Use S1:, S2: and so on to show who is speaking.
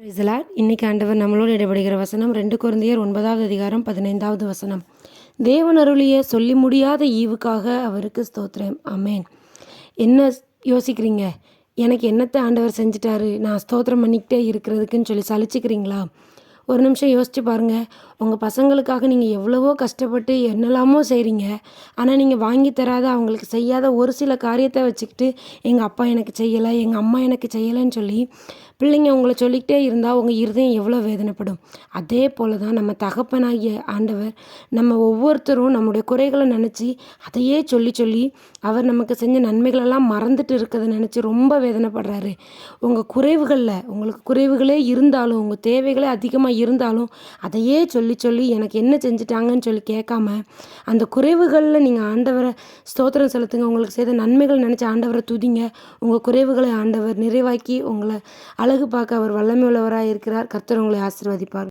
S1: Praise the Lord. இன்னைக்கு ஆண்டவர் நம்மளோடு இடைபடுகிற வசனம் 2 கொரிந்தியர் 9வது அதிகாரம் 15வது வசனம். தேவன் அருளிய சொல்லி முடியாத ஈவுக்காக அவருக்கு ஸ்தோத்திரம். ஆமென். என்ன யோசிக்கிறீங்க? எனக்கு என்னத்தை ஆண்டவர் செஞ்சிட்டாரு, நான் ஸ்தோத்திரம் பண்ணிக்கிட்டே இருக்கிறதுக்குன்னு சொல்லி சலிச்சுக்கிறீங்களா? ஒரு நிமிஷம் யோசிச்சு பாருங்கள். உங்கள் பசங்களுக்காக நீங்கள் எவ்வளவோ கஷ்டப்பட்டு என்னெல்லாமோ செய்கிறீங்க. ஆனால் நீங்கள் வாங்கி தராத, அவங்களுக்கு செய்யாத ஒரு சில காரியத்தை வச்சுக்கிட்டு எங்கள் அப்பா எனக்கு செய்யலை, எங்கள் அம்மா எனக்கு செய்யலைன்னு சொல்லி பிள்ளைங்க உங்களை சொல்லிக்கிட்டே இருந்தால் உங்கள் இருதயம் எவ்வளோ வேதனைப்படும். அதே போல் தான் நம்ம தகப்பனாகிய ஆண்டவர் நம்ம ஒவ்வொருத்தரும் நம்முடைய குறைகளை நினச்சி அதையே சொல்லி சொல்லி அவர் நமக்கு செஞ்ச நன்மைகளெல்லாம் மறந்துட்டு இருக்கிறத நினச்சி ரொம்ப வேதனைப்படுறாரு. உங்கள் குறைவுகளில் உங்களுக்கு குறைவுகளே இருந்தாலும், உங்கள் தேவைகளே அதிகமாக இருந்தாலும் அதையே சொல்லி சொல்லி எனக்கு என்ன செஞ்சிட்டாங்கன்னு சொல்லி கேட்காம அந்த குறைவுகளில் நீங்கள் ஆண்டவரை ஸ்தோத்திரம் செலுத்துங்க. உங்களுக்கு செய்த நன்மைகள் நினச்சி ஆண்டவரை துதிங்க. உங்கள் குறைவுகளை ஆண்டவர் நிறைவாக்கி உங்களை அழகு பார்க்க அவர் வல்லமை உள்ளவராக இருக்கிறார். கர்த்தர் உங்களை ஆசீர்வதிப்பார்.